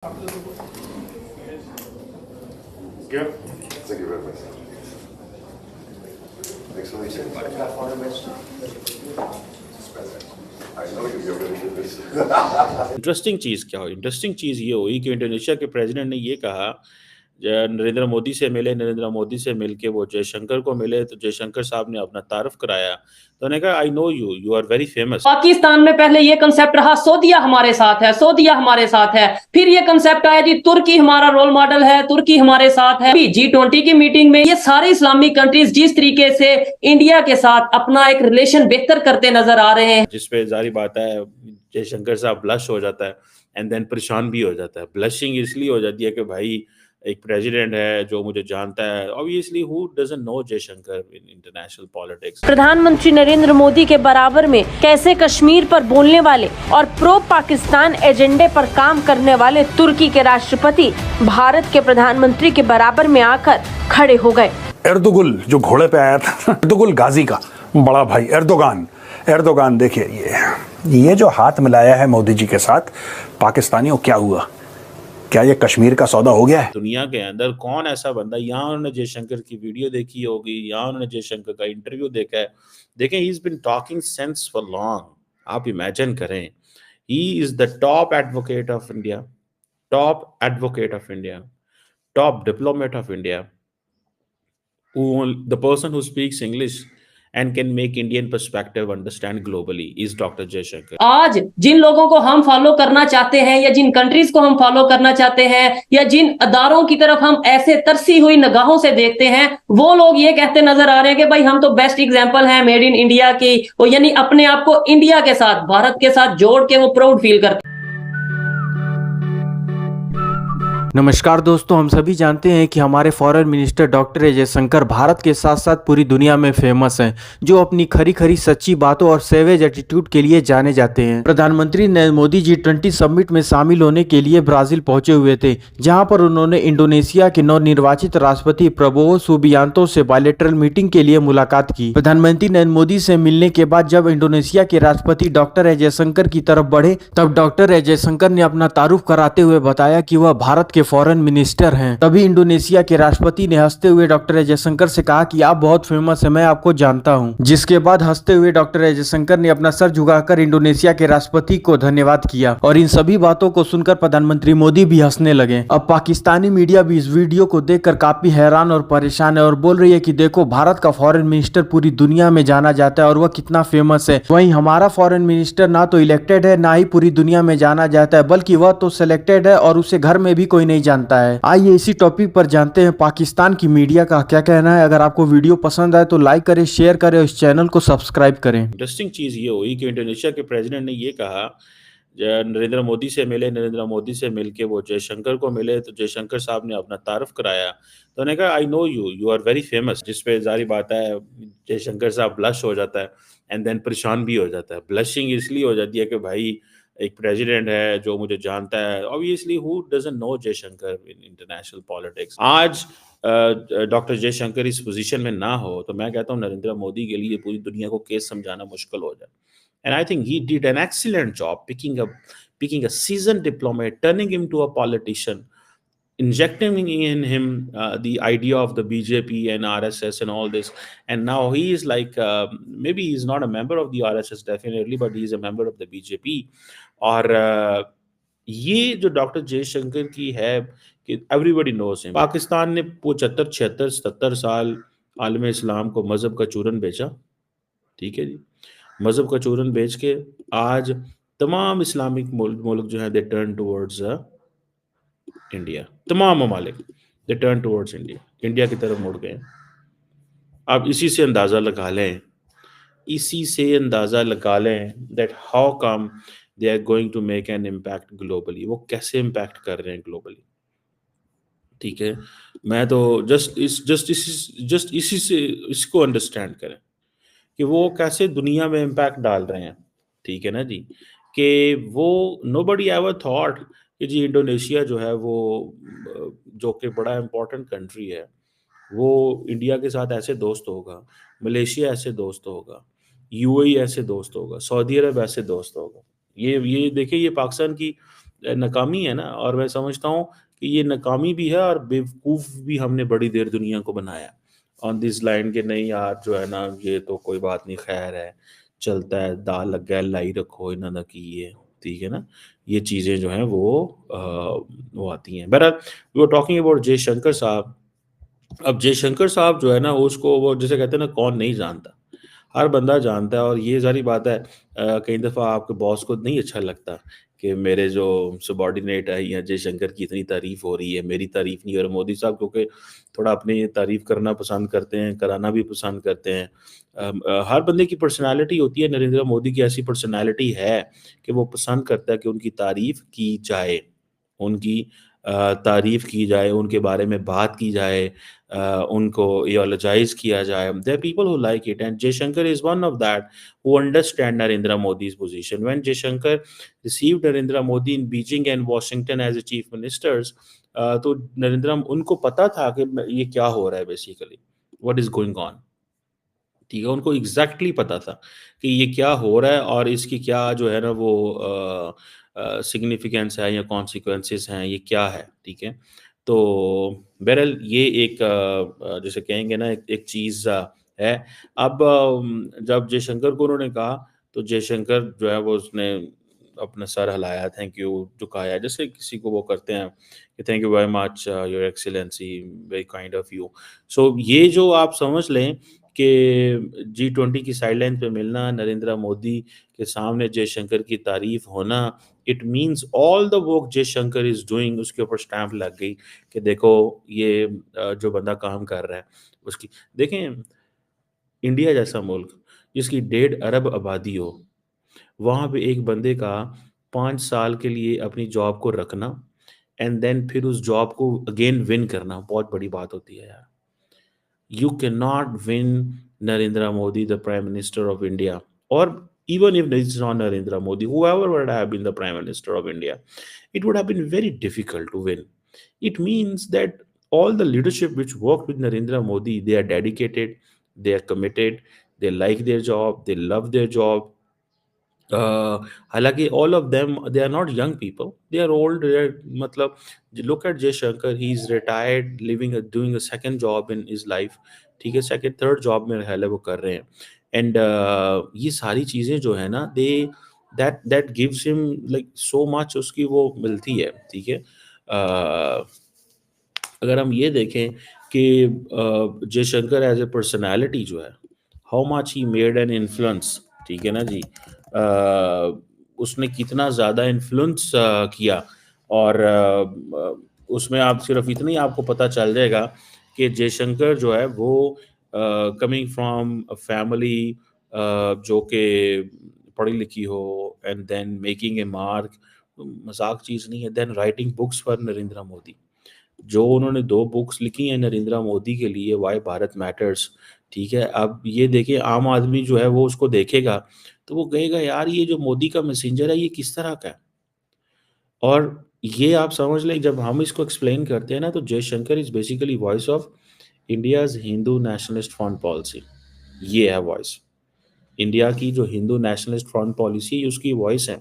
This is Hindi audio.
Good. Thank you very much. Excellent. I know you're going to do this. Interesting चीज़ क्या हुई? इंटरेस्टिंग चीज़ ये हुई कि इंडोनेशिया के प्रेसिडेंट ने ये कहा, नरेंद्र मोदी से मिले, नरेंद्र मोदी से मिलके वो जयशंकर को मिले, तो जयशंकर साहब ने अपना तारुफ कराया। तो उन्होंने कहा, I know you, you are very famous. Pakistan में पहले ये कंसेप्ट रहा सऊदिया हमारे साथ है, सऊदिया हमारे साथ है। फिर ये कंसेप्ट आया जी तुर्की हमारा रोल मॉडल है, तुर्की हमारे साथ है। G20 की मीटिंग में ये सारे इस्लामिक कंट्रीज जिस तरीके से इंडिया के साथ अपना एक रिलेशन बेहतर करते नजर आ रहे हैं, जिसपे जारी बात है जयशंकर साहब ब्लश हो जाता है एंड देन परेशान भी हो जाता है। ब्लशिंग इसलिए हो जाती है कि भाई एक प्रेसिडेंट है जो मुझे जानता है। Obviously who doesn't know Jaishankar in international politics. प्रधानमंत्री नरेंद्र मोदी के बराबर में कैसे कश्मीर पर बोलने वाले और प्रो पाकिस्तान एजेंडे पर काम करने वाले तुर्की के राष्ट्रपति भारत के प्रधानमंत्री के बराबर में आकर खड़े हो गए। एर्दोगुल जो घोड़े पे आया था, एर्दोगुल गाजी का बड़ा भाई एर्दोगान देखिए, ये जो हाथ मिलाया है मोदी जी के साथ, पाकिस्तानियों क्या हुआ? क्या ये कश्मीर का सौदा हो गया है? दुनिया के अंदर कौन ऐसा बंदा, यहाँ उन्होंने जयशंकर की वीडियो देखी होगी, यहाँ उन्होंने जयशंकर का इंटरव्यू देखा है। देखें, he is been talking sense for long. आप इमेजिन करें, he is the top advocate of India, top diplomat of India, the person who speaks English and can make Indian perspective understand globally is Dr. Jaishankar. आज जिन लोगों को हम फॉलो करना चाहते हैं या जिन कंट्रीज को हम फॉलो करना चाहते हैं या जिन अदारों की तरफ हम ऐसे तरसी हुई निगाहों से देखते हैं, वो लोग ये कहते नजर आ रहे हैं कि भाई हम तो बेस्ट एग्जांपल हैं मेड इन इंडिया की, वो यानी अपने आप को इंडिया के साथ, भारत के साथ जोड़ के वो प्राउड फील करते हैं। नमस्कार दोस्तों, हम सभी जानते हैं कि हमारे foreign minister doctor S Jaishankar Bharat के साथ साथ पूरी दुनिया में फेमस हैं, जो अपनी खरी खरी सच्ची बातों और सेवेज एटीट्यूड के लिए जाने जाते हैं। प्रधानमंत्री नरेंद्र मोदी G20 समिट में शामिल होने के लिए ब्राजील पहुंचे हुए थे, जहां पर उन्होंने इंडोनेशिया के नवनिर्वाचित राष्ट्रपति प्रबोवो सुबियांतो से बायलैटरल मीटिंग के लिए मुलाकात की। प्रधानमंत्री नरेंद्र मोदी से मिलने के बाद जब इंडोनेशिया के राष्ट्रपति डॉक्टर एस जयशंकर की तरफ बढ़े, तब डॉक्टर एस जयशंकर ने अपना तारुफ कराते हुए बताया कि वह भारत के फॉरेन मिनिस्टर हैं। तभी इंडोनेशिया के राष्ट्रपति ने हंसते हुए डॉक्टर एस जयशंकर से कहा कि आप बहुत फेमस हैं, मैं आपको जानता हूं। जिसके बाद हंसते हुए डॉक्टर एस जयशंकर ने अपना सर झुकाकर इंडोनेशिया के राष्ट्रपति को धन्यवाद किया और इन सभी बातों को सुनकर प्रधानमंत्री मोदी भी हंसने लगे। अब पाकिस्तानी मीडिया भी इस वीडियो को देखकर काफी हैरान और परेशान है और बोल रही है कि देखो, भारत का फॉरेन मिनिस्टर पूरी दुनिया में जाना जाता है और वह कितना फेमस है, वहीं हमारा फॉरेन मिनिस्टर ना तो इलेक्टेड है ना ही पूरी दुनिया में जाना जाता है, बल्कि वह तो सिलेक्टेड है और उसे घर में भी कोई नहीं जानता है। आइए इसी टॉपिक पर जानते हैं पाकिस्तान की मीडिया का क्या कहना है। अगर आपको वीडियो पसंद आए तो लाइक करें, शेयर करें और इस चैनल को सब्सक्राइब करें। इंटरेस्टिंग चीज़ ये हुई कि इंडोनेशिया के प्रेसिडेंट ने ये कहा, नरेंद्र मोदी से मिले, नरेंद्र मोदी से मिलके वो जयशंकर को मिले, तो जयशंकर साहब ने अपना तारुफ कराया। तो उन्होंने कहा, I know you, you are very famous. जिसपे जारी बात है जयशंकर साहब ब्लश हो जाता है एंड देन परेशान भी हो जाता है। ब्लशिंग इसलिए हो जाती है कि भाई एक प्रेसिडेंट है जो मुझे जानता है। Obviously who doesn't know Jaishankar in international politics. आज डॉक्टर जयशंकर इस पोजीशन में ना हो तो मैं कहता हूँ नरेंद्र मोदी के लिए पूरी दुनिया को केस समझाना मुश्किल हो जाए। And I think he did an excellent job picking a seasoned diplomat, turning him to a politician, injecting in him the idea of the BJP and RSS and all this. And now he is like, maybe he's not a member of the RSS definitely, but he is a member of the BJP. और ये जो डॉक्टर जयशंकर की है कि एवरीबडी नोज हिम। पाकिस्तान ने 75, 76, 77 साल आलम इस्लाम को मजहब का चूरन बेचा, ठीक है जी। मजहब का चूरन बेच के आज तमाम इस्लामिक मुल्क जो है दे टर्न टुवर्ड्स इंडिया। तमाम ममालिक दे टर्न टुवर्ड्स इंडिया की तरफ मुड़ गए। आप इसी से अंदाज़ा लगा लें that how come they are going to make an impact globally. वो कैसे इम्पैक्ट कर रहे हैं ग्लोबली, ठीक है। मैं तो जस्ट इसी से इसको अंडरस्टैंड करें कि वो कैसे दुनिया में इम्पैक्ट डाल रहे हैं, ठीक है ना जी। कि वो नोबडी एवर थॉट कि जी इंडोनेशिया जो है वो जो कि बड़ा इम्पोर्टेंट कंट्री है, वो इंडिया के साथ ऐसे दोस्त होगा, मलेशिया ऐसे दोस्त होगा, यूएई ऐसे दोस्त होगा, सऊदी अरब ऐसे दोस्त होगा। ये देखिए, ये पाकिस्तान की नाकामी है ना, और मैं समझता हूँ कि ये नाकामी भी है और बेवकूफ़ भी हमने बड़ी देर दुनिया को बनाया ऑन दिस लाइन के नहीं यार जो है ना ये तो कोई बात नहीं, खैर है, चलता है, दाल लग गया लाई रखो इन्हों ना की है, ठीक है ना? ये चीज़ें जो हैं वो आती हैं। बहरहाल we were talking about Jaishankar साहब। अब जयशंकर साहब जो है ना उसको वो जिसे कहते हैं ना कौन नहीं जानता, हर बंदा जानता है, और ये सारी बात है कई दफ़ा आपके बॉस को नहीं अच्छा लगता कि मेरे जो सबॉर्डिनेट है या जयशंकर की इतनी तारीफ़ हो रही है, मेरी तारीफ़ नहीं हो रही। मोदी साहब क्योंकि थोड़ा अपनी तारीफ़ करना पसंद करते हैं, कराना भी पसंद करते हैं। हर बंदे की पर्सनैलिटी होती है, नरेंद्र मोदी की ऐसी पर्सनैलिटी है कि वो पसंद करता है कि उनकी तारीफ़ की जाए, उनकी तारीफ़ की जाए, उनके बारे में बात की जाए, उनको इयोलॉजाइज़ किया जाए। There are people who like it and Jaishankar is one of that who understand Narendra Modi's position. When Jaishankar received Narendra Modi in Beijing and Washington as a chief ministers, तो नरेंद्र उनको पता था कि ये क्या हो रहा है basically, what is going on. ठीक है, उनको एग्ज़ैक्टली पता था कि ये क्या हो रहा है और इसकी क्या जो है ना वो सिग्निफिकेंस है या कॉन्सिक्वेंसेस हैं, ये क्या है, ठीक है? तो बहरहाल ये एक जिसे कहेंगे ना एक चीज़ है। अब जब जयशंकर को उन्होंने कहा, तो जयशंकर जो है वो उसने अपना सर हिलाया, थैंक यू झुकाया, जैसे किसी को वो करते हैं कि thank you very much your excellency, very kind of you. So ये जो आप समझ लें कि G20 की साइडलाइन पे मिलना, नरेंद्र मोदी के सामने जयशंकर की तारीफ होना, it means all the work Jaishankar is doing, उसके ऊपर स्टैम्प लग गई कि देखो ये जो बंदा काम कर रहा है उसकी। देखें, इंडिया जैसा मुल्क जिसकी 1.5 अरब आबादी हो, वहाँ पे एक बंदे का 5 साल के लिए अपनी जॉब को रखना एंड देन फिर उस जॉब को अगेन विन करना बहुत बड़ी बात होती है यार। You cannot win Narendra Modi, the Prime Minister of India, or even if it's not Narendra Modi, whoever would have been the Prime Minister of India, it would have been very difficult to win. It means that all the leadership which worked with Narendra Modi, they are dedicated, they are committed, they like their job, they love their job, हालाँकि all of them they are not young people, they are old, they are मतलब look at Jay Shankar, he is retired, living doing a second job in his life, ठीक है, second third job मेरा ख्याल है वो कर रहे हैं एंड ये सारी चीज़ें जो है ना दे that gives him like so much उसकी वो मिलती है, ठीक है। अगर हम ये देखें कि जयशंकर एज ए पर्सनालिटी जो है, how much he made an influence, ठीक है ना जी, उसने कितना ज़्यादा इन्फ्लुएंस किया, और उसमें आप सिर्फ इतना ही आपको पता चल जाएगा कि जयशंकर जो है वो कमिंग फ्रॉम अ फैमिली जो कि पढ़ी लिखी हो and then making a mark, मजाक चीज़ नहीं है, then writing books for Narendra Modi. जो उन्होंने 2 बुक्स लिखी हैं नरेंद्र मोदी के लिए, व्हाई भारत मैटर्स, ठीक है? अब ये देखिए आम आदमी जो है वो उसको देखेगा, तो वो कहेगा यार ये जो मोदी का मैसेंजर है ये किस तरह का है? और ये आप समझ लें जब हम इसको एक्सप्लेन करते हैं ना तो Jaishankar is basically voice of India's Hindu nationalist foreign policy. ये है वॉइस। इंडिया की जो हिंदू नेशनलिस्ट फॉरेन पॉलिसी उसकी वॉइस है।